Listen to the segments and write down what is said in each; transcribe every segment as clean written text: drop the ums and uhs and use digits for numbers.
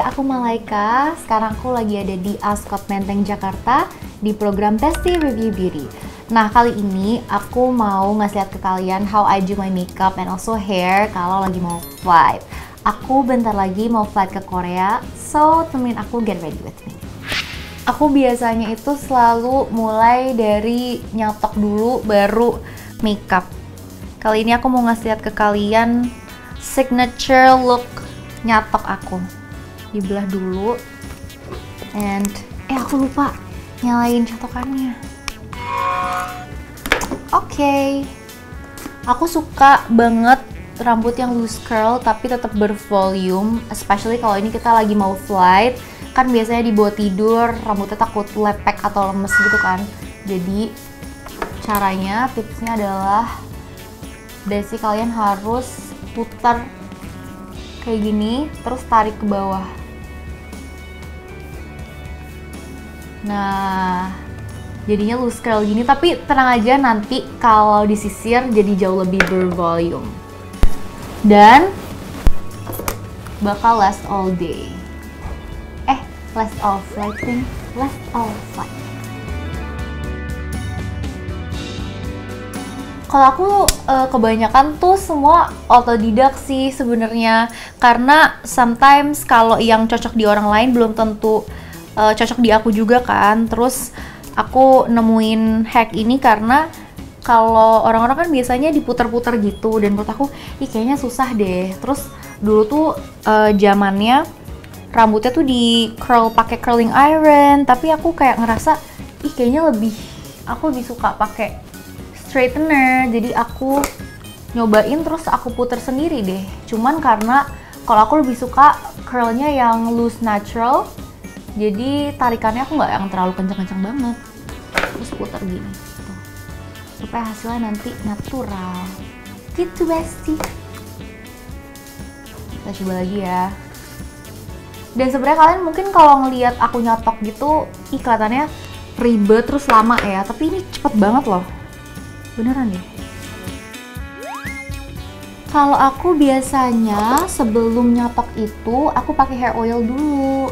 aku Malaika. Sekarang aku lagi ada di Ascot Menteng, Jakarta di program Testy Review Beauty. Nah, kali ini aku mau ngasih lihat ke kalian how I do my makeup and also hair kalau lagi mau flight. Aku bentar lagi mau flight ke Korea, so temenin aku get ready with me. Aku biasanya itu selalu mulai dari nyatok dulu baru makeup. Kali ini aku mau ngasih lihat ke kalian signature look nyatok aku. Dibelah dulu, and aku lupa nyalain catokannya. Oke. Aku suka banget rambut yang loose curl tapi tetap bervolume, especially kalau ini kita lagi mau flight. Kan biasanya dibawa tidur, rambutnya takut lepek atau lemes gitu kan. Jadi caranya, tipsnya adalah basic kalian harus putar kayak gini, terus tarik ke bawah. Nah, jadinya loose curl gini, tapi tenang aja, nanti kalau disisir jadi jauh lebih bervolume. Dan bakal last all day. Last all flight thing, last all flight. Kalau aku kebanyakan tuh semua otodidak sih sebenarnya, karena sometimes kalau yang cocok di orang lain belum tentu cocok di aku juga kan. Terus aku nemuin hack ini karena kalau orang-orang kan biasanya diputar-putar gitu, dan menurut aku kayaknya susah deh. Terus dulu tuh zamannya rambutnya tuh di curl pakai curling iron, tapi aku kayak ngerasa kayaknya aku lebih suka pakai straightener. Jadi aku nyobain terus aku puter sendiri deh. Cuman karena kalau aku lebih suka curlnya yang loose natural, jadi tarikannya aku nggak yang terlalu kencang-kencang banget. Terus puter gini tuh, supaya hasilnya nanti natural gitu bestie. Kita coba lagi ya. Dan sebenarnya kalian mungkin kalau ngelihat aku nyatok gitu, kelihatannya ribet terus lama ya, tapi ini cepet banget loh, beneran deh. Kalau aku biasanya sebelum nyatok itu aku pakai hair oil dulu.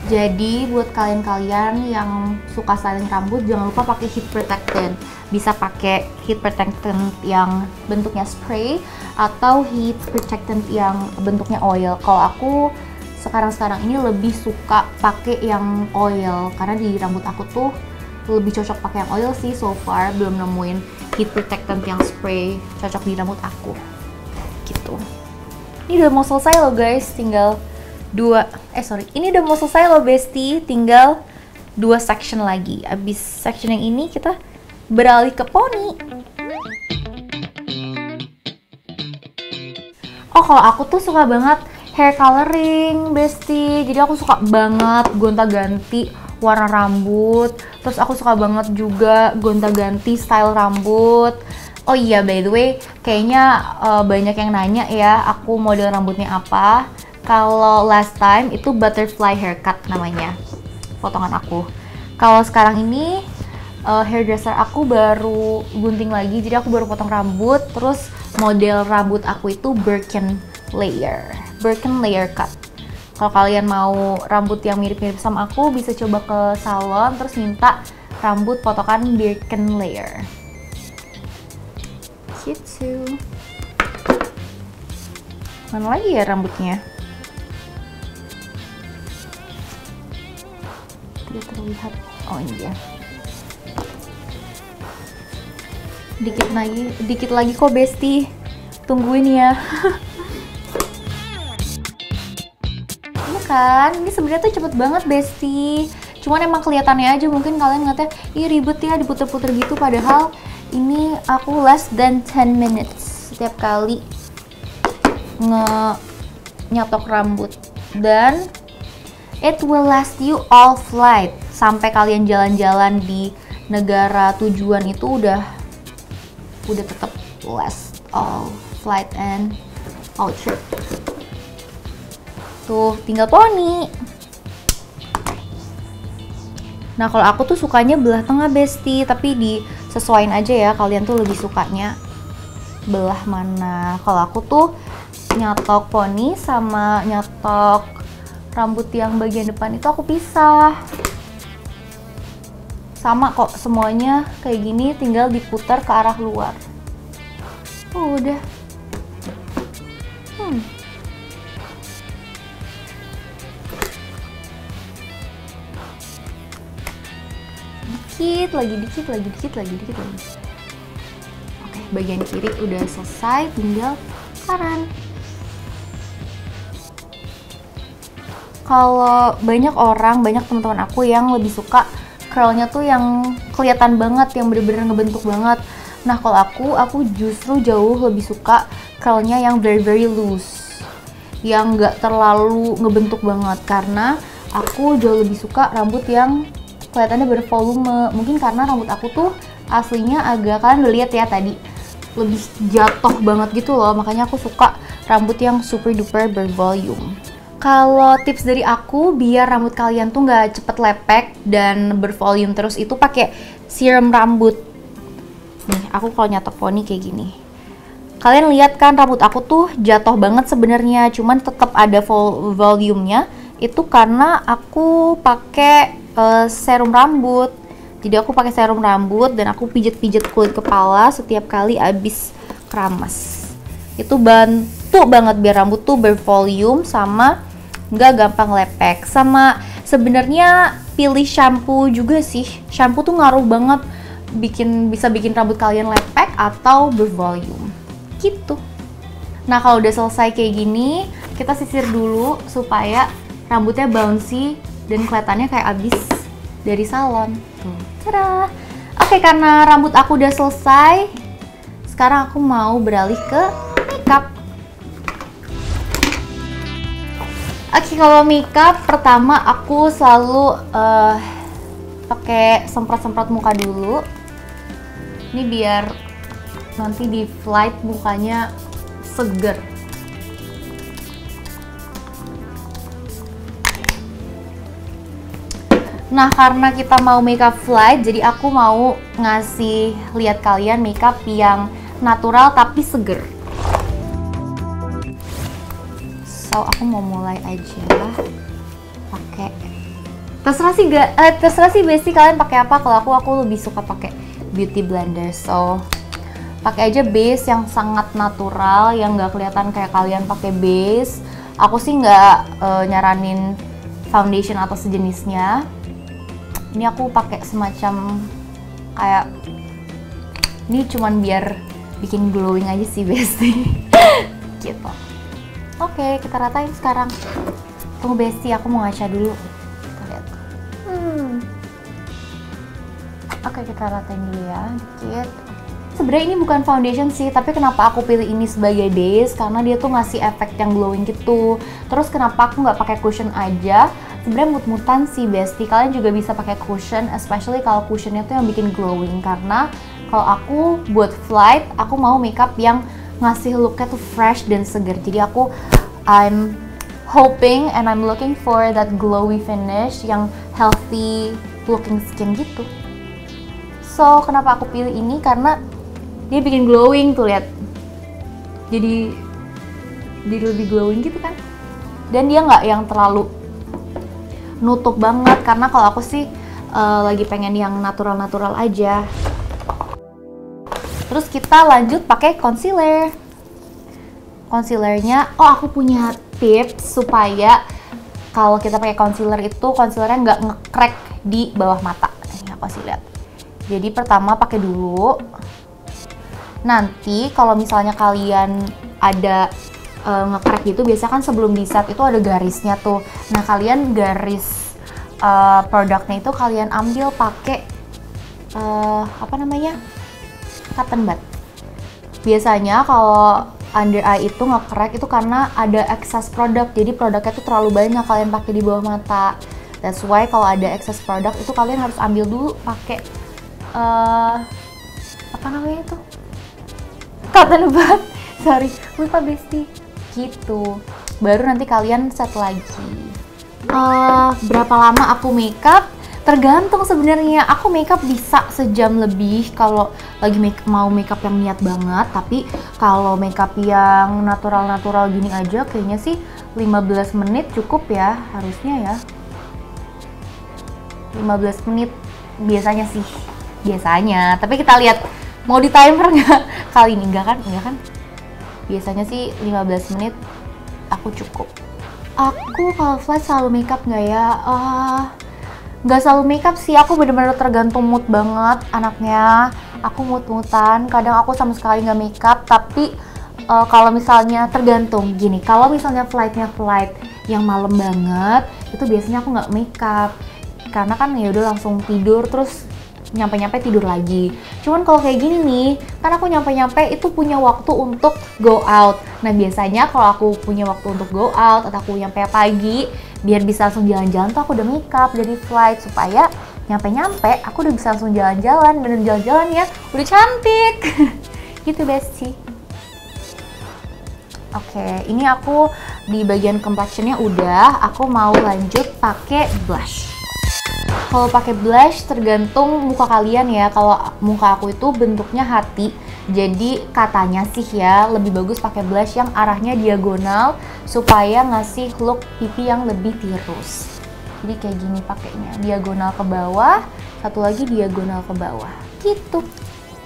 Jadi buat kalian-kalian yang suka styling rambut, jangan lupa pakai heat protectant. Bisa pakai heat protectant yang bentuknya spray atau heat protectant yang bentuknya oil. Kalau aku sekarang ini lebih suka pakai yang oil, karena di rambut aku tuh lebih cocok pakai yang oil sih. So far belum nemuin heat protectant yang spray cocok di rambut aku gitu. Ini udah mau selesai loh guys, tinggal ini udah mau selesai loh bestie, tinggal 2 section lagi. Abis section yang ini kita beralih ke poni. Oh, kalau aku tuh suka banget hair coloring bestie, jadi aku suka banget gonta-ganti warna rambut. Terus aku suka banget juga gonta-ganti style rambut. Oh iya, by the way, kayaknya banyak yang nanya ya aku model rambutnya apa. Kalau last time itu butterfly haircut namanya potongan aku. Kalau sekarang ini hairdresser aku baru gunting lagi, jadi aku baru potong rambut. Terus model rambut aku itu Birkin layer cut. Kalau kalian mau rambut yang mirip-mirip sama aku, bisa coba ke salon terus minta rambut potongan Birkin layer gitu. Mana lagi ya rambutnya? Tidak terlihat. Oh, ini dia. Dikit lagi kok bestie, tungguin ya. Kan ini sebenarnya tuh cepet banget bestie, cuman emang kelihatannya aja mungkin kalian ngeliatnya ribet ya diputer-puter gitu, padahal ini aku less than 10 minutes setiap kali nyatok rambut, dan it will last you all flight. Sampai kalian jalan-jalan di negara tujuan itu udah tetap last all flight and all trip. Tuh, tinggal poni. Nah, kalau aku tuh sukanya belah tengah bestie, tapi disesuaiin aja ya kalian tuh lebih sukanya belah mana. Kalau aku tuh nyatok poni sama nyatok rambut yang bagian depan itu aku pisah. Sama kok semuanya kayak gini, tinggal diputar ke arah luar. Udah. Dikit lagi. Oke, bagian kiri udah selesai, tinggal kanan. Kalau banyak teman-teman aku yang lebih suka curlnya tuh yang kelihatan banget, yang bener-bener ngebentuk banget. Nah kalau aku justru jauh lebih suka curlnya yang very loose, yang nggak terlalu ngebentuk banget, karena aku jauh lebih suka rambut yang kelihatannya bervolume. Mungkin karena rambut aku tuh aslinya agak, kalian udah lihat ya tadi, lebih jatuh banget gitu loh, makanya aku suka rambut yang super duper bervolume. Kalau tips dari aku biar rambut kalian tuh nggak cepet lepek dan bervolume terus, itu pakai serum rambut. Nih, aku kalau nyatok poni kayak gini. Kalian lihat kan rambut aku tuh jatuh banget sebenarnya, cuman tetap ada volumenya. Itu karena aku pakai serum rambut. Jadi aku pakai serum rambut dan aku pijet-pijet kulit kepala setiap kali abis keramas. Itu bantu banget biar rambut tuh bervolume sama nggak gampang lepek. Sama sebenarnya pilih shampoo juga sih. Shampoo tuh ngaruh banget, bisa bikin rambut kalian lepek atau bervolume gitu. Nah kalau udah selesai kayak gini, kita sisir dulu supaya rambutnya bouncy dan kelihatannya kayak abis dari salon. Tuh, tada! Oke, karena rambut aku udah selesai, sekarang aku mau beralih ke makeup. Oke, kalau makeup pertama aku selalu pakai semprot-semprot muka dulu. Ini biar nanti di flight mukanya seger. Nah, karena kita mau makeup flight, jadi aku mau ngasih lihat kalian makeup yang natural tapi seger. So, aku mau mulai aja pakai, terserah sih basic kalian pakai apa. Kalau aku lebih suka pakai beauty blender. So, pakai aja base yang sangat natural, yang nggak kelihatan kayak kalian pakai base. Aku sih nggak nyaranin foundation atau sejenisnya. Ini aku pakai semacam kayak, ini cuman biar bikin glowing aja sih base gitu. Oke, kita ratain sekarang. Tunggu Besti, aku mau ngaca dulu. Kita lihat. Oke, kita ratain dulu ya, dikit. Sebenarnya ini bukan foundation sih, tapi kenapa aku pilih ini sebagai base? Karena dia tuh ngasih efek yang glowing gitu. Terus kenapa aku nggak pakai cushion aja? Sebenarnya mut-mutan sih Besti. Kalian juga bisa pakai cushion, especially kalau cushionnya tuh yang bikin glowing. Karena kalau aku buat flight, aku mau makeup yang ngasih looknya tuh fresh dan segar. Jadi I'm hoping and I'm looking for that glowy finish, yang healthy looking skin gitu. So kenapa aku pilih ini? Karena dia bikin glowing tuh, lihat. Jadi lebih glowing gitu kan. Dan dia nggak yang terlalu nutup banget, karena kalau aku sih lagi pengen yang natural-natural aja. Terus kita lanjut pakai concealer. Concealernya, aku punya tips supaya kalau kita pakai concealer itu concealernya nggak nge-crack di bawah mata. Ini aku kasih lihat. Jadi pertama pakai dulu. Nanti kalau misalnya kalian ada nge-crack gitu, biasanya kan sebelum di set itu ada garisnya tuh. Nah, kalian garis produknya itu kalian ambil pakai apa namanya, cotton bud. Biasanya kalau under eye itu nge-crack itu karena ada excess produk, jadi produknya tuh terlalu banyak kalian pakai di bawah mata. That's why kalau ada excess produk itu kalian harus ambil dulu pakai apa namanya itu, cotton bud. Sorry, lupa Besti. Gitu, baru nanti kalian set lagi. Berapa lama aku makeup? Tergantung sebenarnya. Aku makeup bisa sejam lebih kalau lagi mau makeup yang niat banget. Tapi kalau makeup yang natural-natural gini aja kayaknya sih 15 menit cukup ya, harusnya ya. 15 menit biasanya sih. Biasanya. Tapi kita lihat mau di timer nggak? Kali ini enggak kan? Enggak kan? Biasanya sih 15 menit aku cukup. Aku kalau flight selalu makeup nggak ya? Nggak selalu makeup sih, aku bener-bener tergantung mood banget anaknya. Aku mood-moodan, kadang aku sama sekali nggak makeup. Tapi kalau misalnya tergantung gini, kalau misalnya flightnya flight yang malam banget, itu biasanya aku nggak makeup karena kan ya udah langsung tidur, terus nyampe-nyampe tidur lagi. Cuman kalau kayak gini nih, kan aku nyampe-nyampe itu punya waktu untuk go out. Nah biasanya kalau aku punya waktu untuk go out atau aku nyampe pagi, biar bisa langsung jalan-jalan tuh aku udah makeup dari flight, supaya nyampe-nyampe aku udah bisa langsung jalan-jalan, dan jalan-jalan ya udah cantik. Gitu Besti. Oke, ini aku di bagian complexionnya udah. Aku mau lanjut pakai blush. Kalau pakai blush tergantung muka kalian ya. Kalau muka aku itu bentuknya hati, jadi katanya sih ya lebih bagus pakai blush yang arahnya diagonal supaya ngasih look pipi yang lebih tirus. Jadi kayak gini pakainya, diagonal ke bawah, satu lagi diagonal ke bawah. Gitu.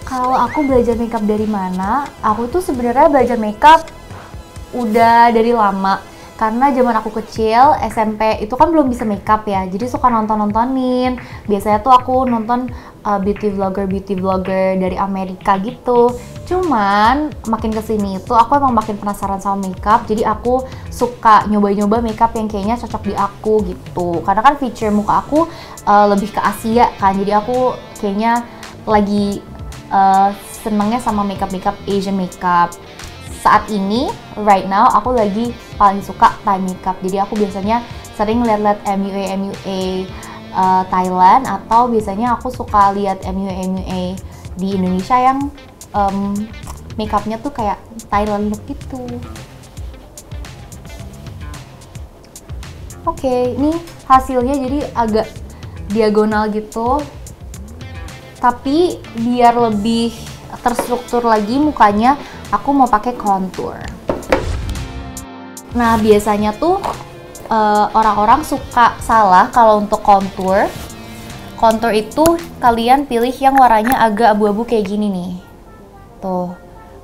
Kalau aku belajar makeup dari mana? Aku tuh sebenarnya belajar makeup udah dari lama. Karena zaman aku kecil, SMP itu kan belum bisa makeup ya, jadi suka nonton-nontonin. Biasanya tuh aku nonton beauty vlogger dari Amerika gitu. Cuman makin kesini itu aku emang makin penasaran sama makeup, jadi aku suka nyoba-nyoba makeup yang kayaknya cocok di aku gitu. Karena kan feature muka aku lebih ke Asia kan, jadi aku kayaknya lagi senengnya sama makeup Asian makeup. Saat ini, right now, aku lagi paling suka Thai makeup. Jadi aku biasanya sering lihat-lihat MUA Thailand, atau biasanya aku suka lihat MUA di Indonesia yang makeupnya tuh kayak Thailand look gitu. Oke, ini hasilnya jadi agak diagonal gitu. Tapi biar lebih terstruktur lagi mukanya, aku mau pakai contour. Nah biasanya tuh orang-orang suka salah kalau untuk contour. Contour itu kalian pilih yang warnanya agak abu-abu kayak gini nih. Tuh.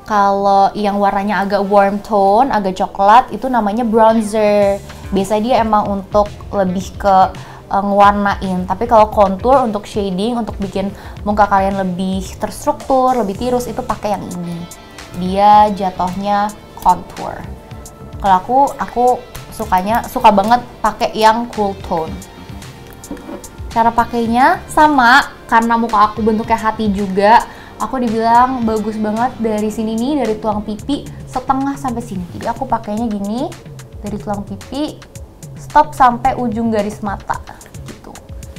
Kalau yang warnanya agak warm tone, agak coklat, itu namanya bronzer. Biasanya dia emang untuk lebih ke ngewarnain. Tapi kalau contour untuk shading, untuk bikin muka kalian lebih terstruktur, lebih tirus, itu pakai yang ini. Dia jatuhnya contour. Kalau aku suka banget pakai yang cool tone. Cara pakainya sama, karena muka aku bentuknya hati juga. Aku dibilang bagus banget dari sini nih, dari tulang pipi setengah sampai sini. Jadi aku pakainya gini, dari tulang pipi stop sampai ujung garis mata gitu.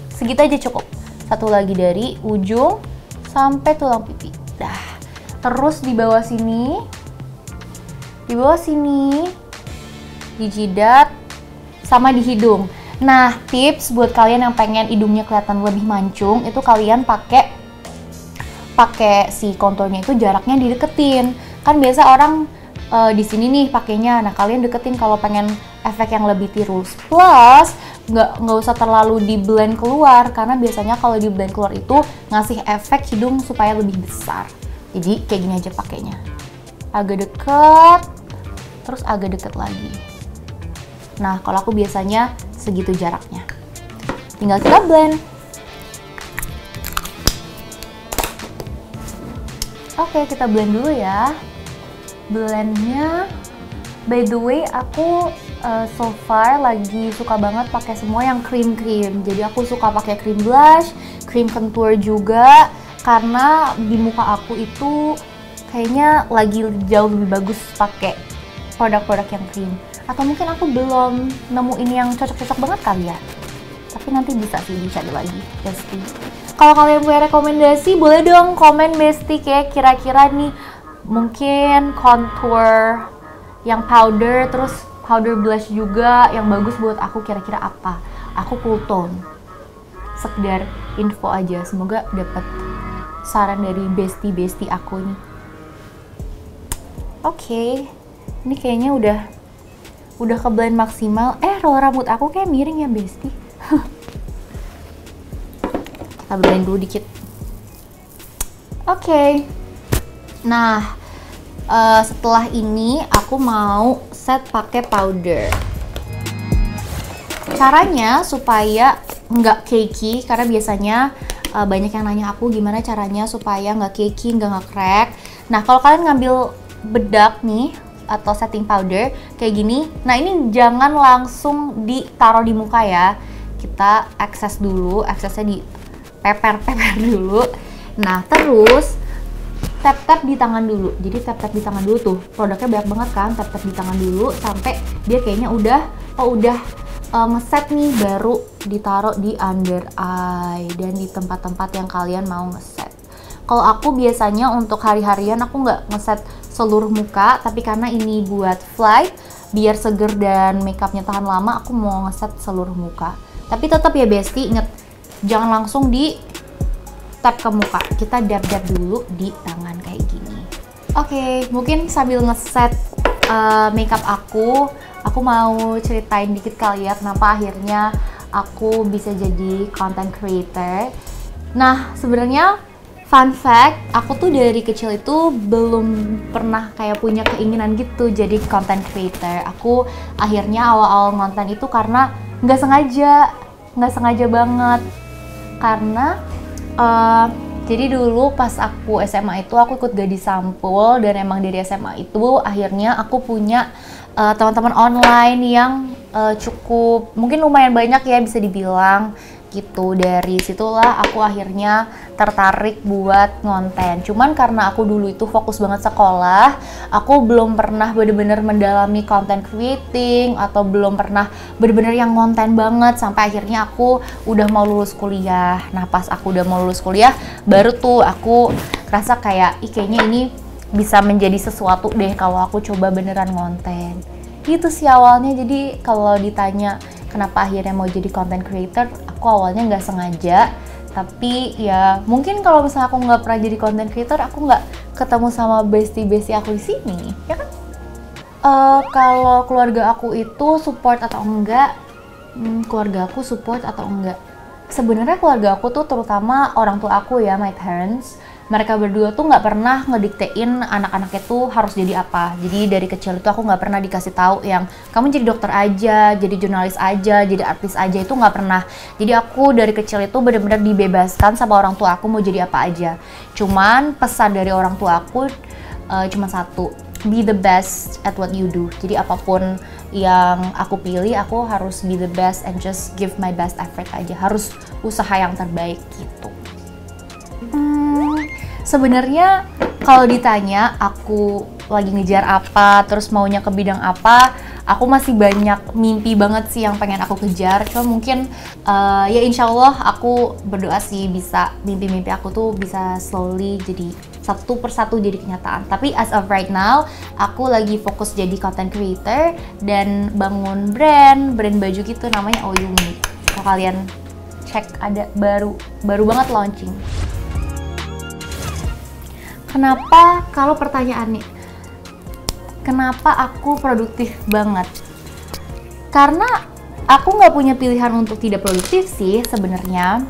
Segitu aja cukup. Satu lagi dari ujung sampai tulang pipi. Dah. Terus di bawah sini, di jidat, sama di hidung. Nah, tips buat kalian yang pengen hidungnya kelihatan lebih mancung, itu kalian pakai si konturnya itu jaraknya dideketin. Kan biasa orang di sini nih pakainya. Nah, kalian deketin kalau pengen efek yang lebih tirus. Plus, nggak usah terlalu di blend keluar, karena biasanya kalau di blend keluar itu ngasih efek hidung supaya lebih besar. Jadi kayak gini aja pakainya. Agak deket, terus agak deket lagi. Nah, kalau aku biasanya segitu jaraknya. Tinggal kita blend. Oke, kita blend dulu ya. Blendnya, by the way, aku so far lagi suka banget pakai semua yang cream. Jadi aku suka pakai cream blush, cream contour juga, karena di muka aku itu kayaknya lagi jauh lebih bagus pakai produk-produk yang cream. Atau mungkin aku belum nemuin yang cocok-cocok banget kali ya. Tapi nanti bisa sih dicari lagi, Besti. Kalau kalian punya rekomendasi, boleh dong komen Besti, kayak kira-kira nih mungkin contour yang powder, terus powder blush juga yang bagus buat aku, kira-kira apa. Aku cool tone. sekedar info aja, semoga dapat saran dari bestie aku nih. Oke, ini kayaknya udah ke blend maksimal. Roll rambut aku kayak miring ya bestie. Kita blend dulu dikit. Oke. Nah, setelah ini aku mau set pakai powder. Caranya supaya nggak cakey, karena biasanya banyak yang nanya aku gimana caranya supaya nggak cakey, nggak nge-crack. Nah, kalau kalian ngambil bedak nih atau setting powder kayak gini, nah ini jangan langsung ditaruh di muka ya. Kita access dulu, accessnya di peper dulu. Nah, terus tap-tap di tangan dulu. Jadi tap-tap di tangan dulu tuh. Produknya banyak banget kan, tap-tap di tangan dulu sampai dia kayaknya udah ngeset nih, baru ditaruh di under eye dan di tempat-tempat yang kalian mau ngeset. Kalau aku biasanya untuk hari-harian aku nggak ngeset seluruh muka, tapi karena ini buat flight, biar seger dan makeupnya tahan lama, aku mau ngeset seluruh muka. Tapi tetap ya bestie, inget jangan langsung di tap ke muka, kita dab-dab dulu di tangan kayak gini. Oke, mungkin sambil ngeset makeup aku mau ceritain dikit kali ya kenapa akhirnya aku bisa jadi content creator. Nah, sebenarnya fun fact, aku tuh dari kecil itu belum pernah kayak punya keinginan gitu jadi content creator. Aku akhirnya awal-awal ngonten itu karena nggak sengaja banget. Karena jadi dulu pas aku SMA itu aku ikut Gadis Sampul, dan emang dari SMA itu akhirnya aku punya teman-teman online yang cukup mungkin lumayan banyak ya bisa dibilang gitu. Dari situlah aku akhirnya tertarik buat ngonten. Cuman karena aku dulu itu fokus banget sekolah, aku belum pernah bener-bener mendalami content creating atau belum pernah bener-bener yang ngonten banget sampai akhirnya aku udah mau lulus kuliah. Nah, pas aku udah mau lulus kuliah baru tuh aku rasa kayak kayaknya ini bisa menjadi sesuatu deh kalau aku coba beneran ngonten. Gitu sih awalnya. Jadi kalau ditanya kenapa akhirnya mau jadi content creator, aku awalnya nggak sengaja, tapi ya mungkin kalau misalnya aku nggak pernah jadi content creator, aku nggak ketemu sama bestie aku di sini, ya kan? Kalau keluarga aku itu support atau enggak? Keluarga aku support atau enggak? Sebenarnya keluarga aku tuh terutama orang tua aku ya, my parents, mereka berdua tuh nggak pernah ngediktein anak-anaknya tuh harus jadi apa. Jadi dari kecil itu aku nggak pernah dikasih tahu yang kamu jadi dokter aja, jadi jurnalis aja, jadi artis aja, itu nggak pernah. Jadi aku dari kecil itu benar-benar dibebaskan sama orang tua aku mau jadi apa aja. Cuman pesan dari orang tua aku cuma satu, be the best at what you do. Jadi apapun yang aku pilih, aku harus be the best and just give my best effort aja. Harus usaha yang terbaik gitu. Sebenarnya kalau ditanya aku lagi ngejar apa, terus maunya ke bidang apa, aku masih banyak mimpi banget sih yang pengen aku kejar. Cuma mungkin ya insya Allah aku berdoa sih bisa mimpi-mimpi aku tuh bisa slowly jadi satu persatu jadi kenyataan. Tapi as of right now, aku lagi fokus jadi content creator dan bangun brand baju gitu namanya Oyumi. Kalau kalian cek ada baru banget launching. Kenapa, kalau pertanyaannya, kenapa aku produktif banget? Karena aku nggak punya pilihan untuk tidak produktif sih sebenarnya.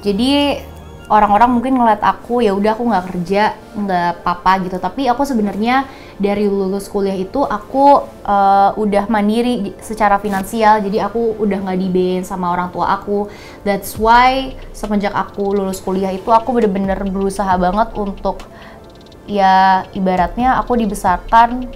Jadi orang-orang mungkin ngeliat aku ya udah aku nggak kerja nggak apa-apa gitu, tapi aku sebenarnya dari lulus kuliah itu aku udah mandiri secara finansial, jadi aku udah nggak dibiayain sama orang tua aku. That's why semenjak aku lulus kuliah itu aku bener-bener berusaha banget untuk ya ibaratnya aku dibesarkan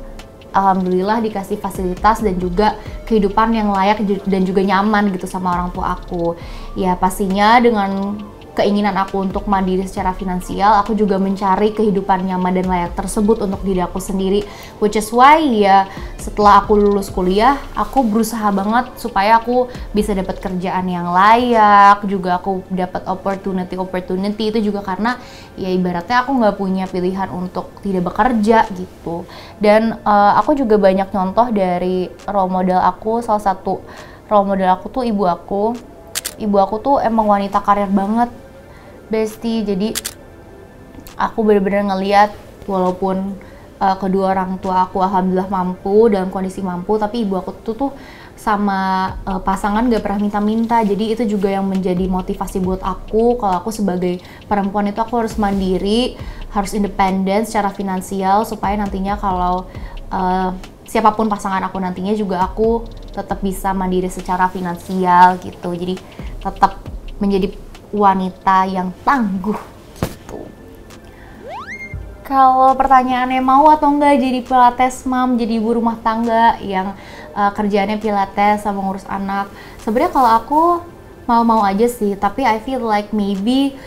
alhamdulillah dikasih fasilitas dan juga kehidupan yang layak dan juga nyaman gitu sama orang tua aku. Ya pastinya dengan keinginan aku untuk mandiri secara finansial, aku juga mencari kehidupan nyaman dan layak tersebut untuk diri aku sendiri. Which is why ya setelah aku lulus kuliah, aku berusaha banget supaya aku bisa dapat kerjaan yang layak, juga aku dapat opportunity itu juga karena ya ibaratnya aku nggak punya pilihan untuk tidak bekerja gitu. Dan aku juga banyak contoh dari role model aku. Salah satu role model aku tuh ibu aku. ibu aku tuh emang wanita karir banget, Besti. Jadi aku bener-bener ngeliat walaupun kedua orang tua aku alhamdulillah mampu, dalam kondisi mampu, tapi ibu aku tuh sama pasangan gak pernah minta-minta. Jadi itu juga yang menjadi motivasi buat aku, kalau aku sebagai perempuan itu aku harus mandiri, harus independen secara finansial, supaya nantinya kalau siapapun pasangan aku nantinya juga aku tetap bisa mandiri secara finansial gitu. Jadi tetap menjadi wanita yang tangguh gitu. Kalau pertanyaannya mau atau enggak jadi pilates mom, jadi ibu rumah tangga yang kerjaannya pilates sama ngurus anak, sebenarnya kalau aku mau-mau aja sih, tapi I feel like maybe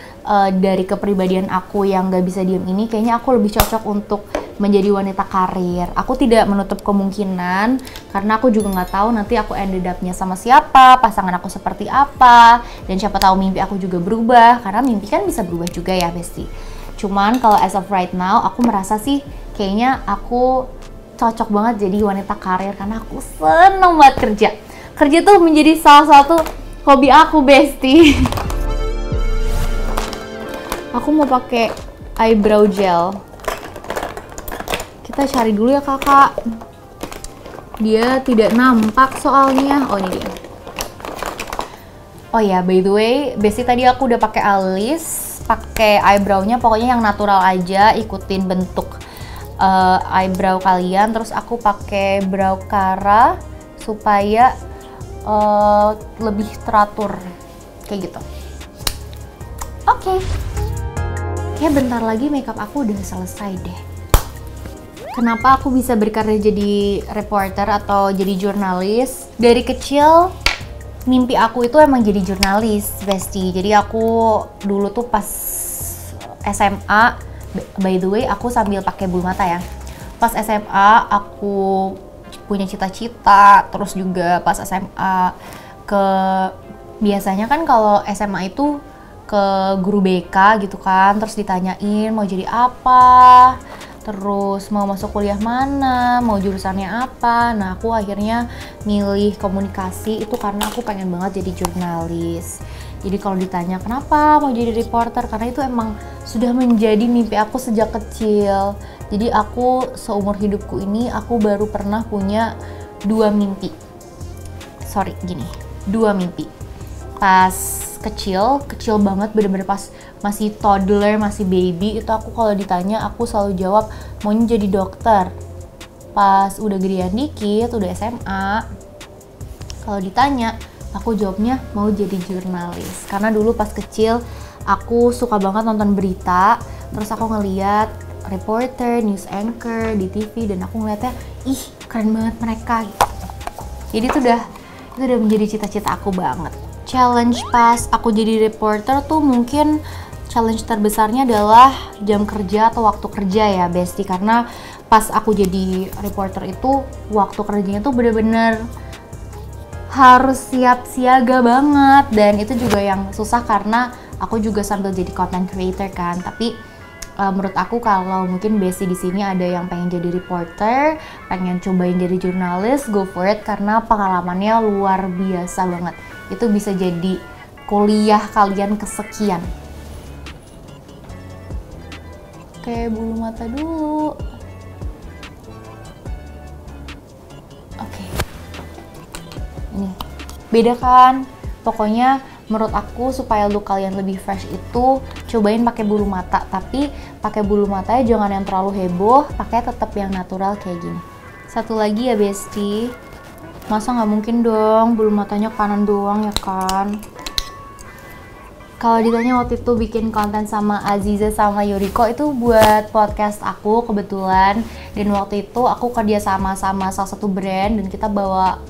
dari kepribadian aku yang gak bisa diem ini, kayaknya aku lebih cocok untuk menjadi wanita karir. Aku tidak menutup kemungkinan, karena aku juga nggak tahu nanti aku ended up-nya sama siapa, pasangan aku seperti apa, dan siapa tahu mimpi aku juga berubah, karena mimpi kan bisa berubah juga ya, Besti. Cuman kalau as of right now, aku merasa sih kayaknya aku cocok banget jadi wanita karir, karena aku seneng banget kerja. Kerja tuh menjadi salah satu hobi aku, Besti. Aku mau pakai eyebrow gel. Kita cari dulu ya kakak. Dia tidak nampak soalnya. Oh ini dia. Oh ya, by the way, Besti tadi aku udah pakai alis, pakai eyebrownya pokoknya yang natural aja, ikutin bentuk eyebrow kalian. Terus aku pakai brow cara supaya lebih teratur kayak gitu. Oke. Kayak bentar lagi makeup aku udah selesai deh. Kenapa aku bisa berkarir jadi reporter atau jadi jurnalis? Dari kecil mimpi aku itu emang jadi jurnalis, Besti. Jadi aku dulu tuh pas SMA, by the way aku sambil pakai bulu mata ya. Pas SMA aku punya cita-cita, terus juga pas SMA biasanya kan kalau SMA itu ke guru BK gitu kan, terus ditanyain mau jadi apa, terus mau masuk kuliah mana, mau jurusannya apa. Nah aku akhirnya milih komunikasi itu karena aku pengen banget jadi jurnalis. Jadi kalau ditanya kenapa mau jadi reporter, karena itu emang sudah menjadi mimpi aku sejak kecil. Jadi aku seumur hidupku ini aku baru pernah punya dua mimpi. Dua mimpi. Pas kecil banget, bener-bener pas masih toddler, masih baby, itu aku kalau ditanya aku selalu jawab maunya jadi dokter. Pas udah gedean dikit, udah SMA, kalau ditanya aku jawabnya mau jadi jurnalis. Karena dulu pas kecil aku suka banget nonton berita, terus aku ngeliat reporter, news anchor di TV, dan aku ngeliatnya ih keren banget mereka gitu. Jadi itu udah menjadi cita-cita aku banget. Challenge pas aku jadi reporter tuh mungkin challenge terbesarnya adalah jam kerja atau waktu kerja ya, Besti. Karena pas aku jadi reporter itu waktu kerjanya tuh bener-bener harus siap siaga banget, dan itu juga yang susah karena aku juga sambil jadi content creator kan. Tapi menurut aku kalau mungkin Besti di sini ada yang pengen jadi reporter, pengen cobain jadi jurnalis, go for it karena pengalamannya luar biasa banget. Itu bisa jadi kuliah kalian kesekian. Oke, bulu mata dulu. Oke. Ini. Beda kan? Pokoknya menurut aku supaya look kalian lebih fresh itu cobain pakai bulu mata, tapi pakai bulu matanya jangan yang terlalu heboh, pakai tetap yang natural kayak gini. Satu lagi ya Besti, masa nggak mungkin dong bulu matanya kanan doang ya kan? Kalau ditanya waktu itu bikin konten sama Aziza sama Yoriko itu buat podcast aku kebetulan, dan waktu itu aku kerja sama salah satu brand dan kita bawa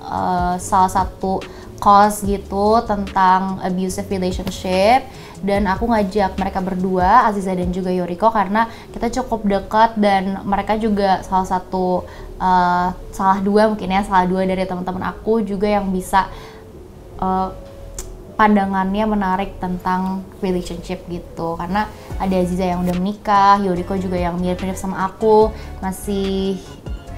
salah satu course gitu tentang abusive relationship, dan aku ngajak mereka berdua, Aziza dan juga Yoriko, karena kita cukup dekat dan mereka juga salah dua dari teman-teman aku juga yang bisa pandangannya menarik tentang relationship gitu. Karena ada Aziza yang udah menikah, Yoriko juga yang mirip-mirip sama aku, masih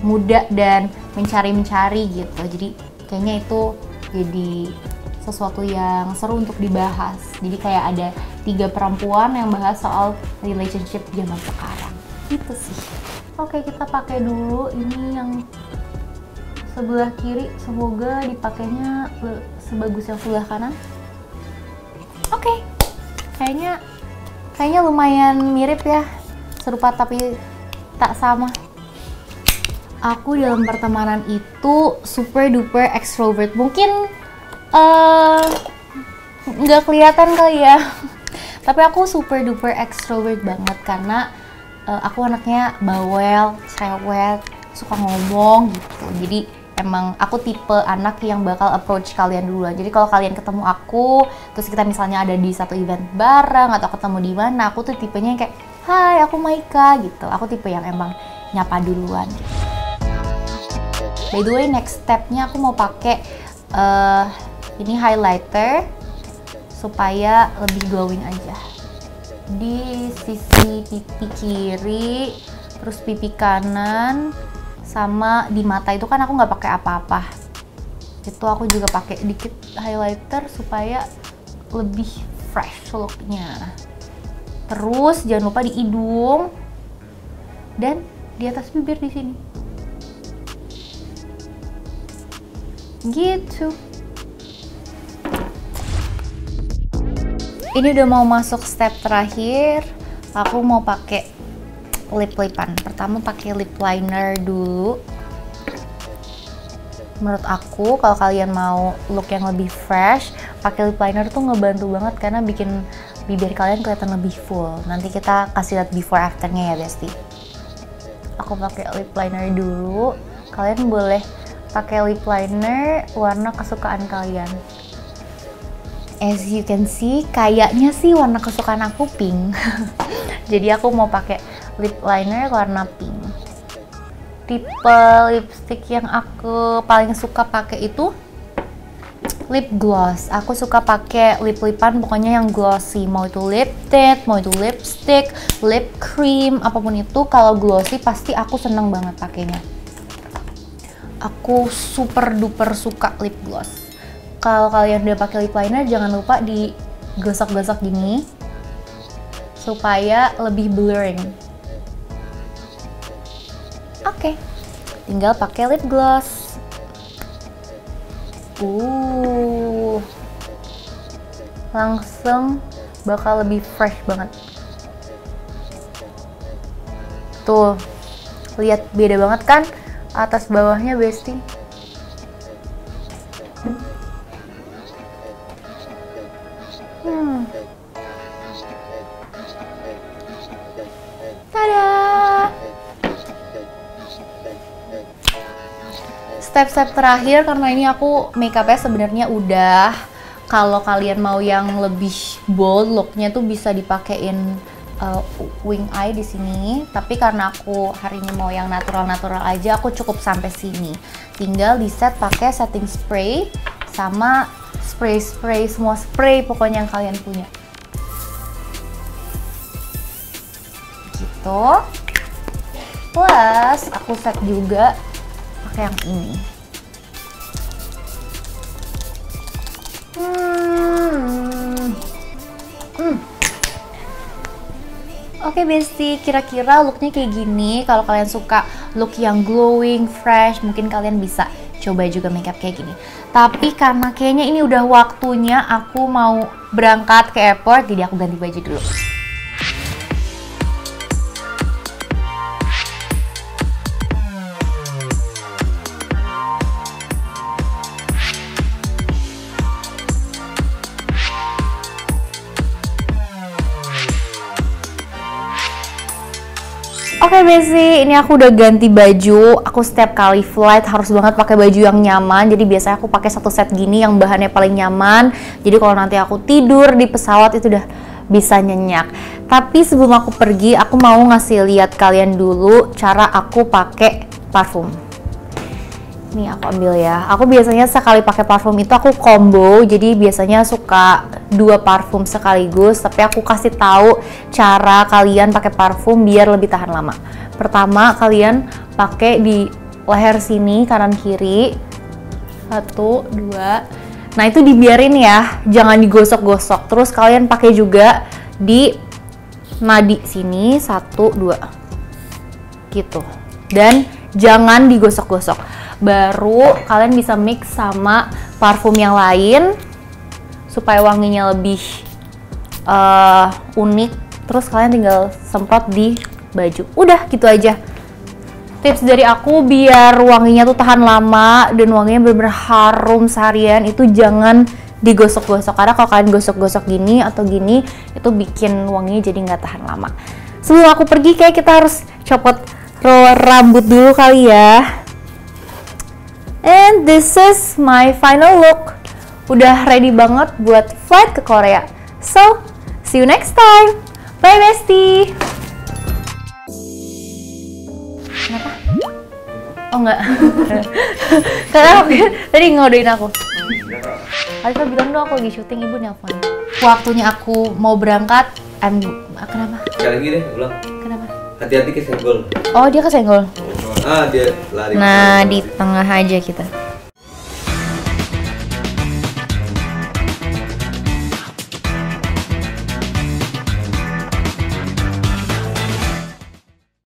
muda dan mencari-mencari gitu. Jadi kayaknya itu jadi sesuatu yang seru untuk dibahas. Jadi kayak ada 3 perempuan yang bahas soal relationship zaman sekarang. Gitu sih. Oke, kita pakai dulu ini yang sebelah kiri, semoga dipakainya sebagus yang sebelah kanan. Oke, kayaknya lumayan mirip ya, serupa tapi tak sama. Aku dalam pertemanan itu super duper extrovert. Mungkin nggak kelihatan kali ya, tapi aku super duper extrovert banget karena aku anaknya bawel, cerewet, suka ngomong gitu. Jadi emang aku tipe anak yang bakal approach kalian duluan. Jadi kalau kalian ketemu aku, terus kita misalnya ada di satu event bareng atau ketemu di mana, aku tuh tipenya yang kayak, "Hai, aku Maika," gitu. Aku tipe yang emang nyapa duluan. By the way, next stepnya aku mau pakai ini highlighter supaya lebih glowing aja. Di sisi pipi kiri, terus pipi kanan, sama di mata itu kan aku nggak pakai apa-apa. Itu aku juga pakai dikit highlighter supaya lebih fresh looknya. Terus jangan lupa di hidung dan di atas bibir di sini. Gitu. Ini udah mau masuk step terakhir. Aku mau pakai lip-lipan. Pertama pakai lip liner dulu. Menurut aku kalau kalian mau look yang lebih fresh, pakai lip liner tuh ngebantu banget karena bikin bibir kalian kelihatan lebih full. Nanti kita kasih lihat before afternya ya, Besti. Aku pakai lip liner dulu. Kalian boleh pakai lip liner warna kesukaan kalian. As you can see, kayaknya sih warna kesukaan aku pink. Jadi aku mau pakai lip liner warna pink. Tipe lipstick yang aku paling suka pakai itu lip gloss. Aku suka pakai lip-lipan pokoknya yang glossy. Mau itu lip tint, mau itu lipstick, lip cream, apapun itu. Kalau glossy pasti aku seneng banget pakainya. Aku super duper suka lip gloss. Kalau kalian udah pakai lip liner, jangan lupa digosok-gosok gini supaya lebih blurring. Oke, tinggal pakai lip gloss. Langsung bakal lebih fresh banget. Tuh, lihat beda banget kan atas bawahnya, Besti. Tada! Step-step terakhir, karena ini aku makeupnya sebenarnya udah. Kalau kalian mau yang lebih bold looknya tuh bisa dipakein wing eye di sini. Tapi karena aku hari ini mau yang natural-natural aja, aku cukup sampai sini. Tinggal di set pakai setting spray sama spray semua spray pokoknya yang kalian punya. Gitu. Plus aku set juga pakai yang ini. Oke, Besti, kira-kira looknya kayak gini. Kalau kalian suka look yang glowing, fresh, mungkin kalian bisa coba juga makeup kayak gini. Tapi karena kayaknya ini udah waktunya aku mau berangkat ke airport, jadi aku ganti baju dulu. Oke, Besti, ini aku udah ganti baju. Aku setiap kali flight harus banget pakai baju yang nyaman. Jadi biasanya aku pakai satu set gini yang bahannya paling nyaman. Jadi kalau nanti aku tidur di pesawat itu udah bisa nyenyak. Tapi sebelum aku pergi, aku mau ngasih lihat kalian dulu cara aku pakai parfum. Nih aku ambil ya. Aku biasanya sekali pakai parfum itu aku combo. Jadi biasanya suka 2 parfum sekaligus. Tapi aku kasih tahu cara kalian pakai parfum biar lebih tahan lama. Pertama, kalian pakai di leher sini kanan kiri. 1, 2. Nah itu dibiarin ya, jangan digosok-gosok. Terus kalian pakai juga di nadi sini 1, 2 gitu. Dan jangan digosok-gosok. Baru kalian bisa mix sama parfum yang lain supaya wanginya lebih unik. Terus kalian tinggal semprot di baju. Udah gitu aja. Tips dari aku biar wanginya tuh tahan lama dan wanginya bener-bener harum seharian, itu jangan digosok-gosok. Karena kalau kalian gosok-gosok gini atau gini, itu bikin wanginya jadi nggak tahan lama. Sebelum aku pergi, kayak kita harus copot rambut dulu kali ya. And this is my final look. Udah ready banget buat flight ke Korea. So, see you next time. Bye bestie. Kenapa? Oh enggak. Karena tadi ngodein aku. Alisa bilang dong aku lagi syuting, ibu nelfon. Waktunya aku mau berangkat. Kenapa? Sekali lagi deh, ulang. Kenapa? Hati-hati kesenggol. Oh dia kesenggol. Dia lari. Nah di tengah aja kita.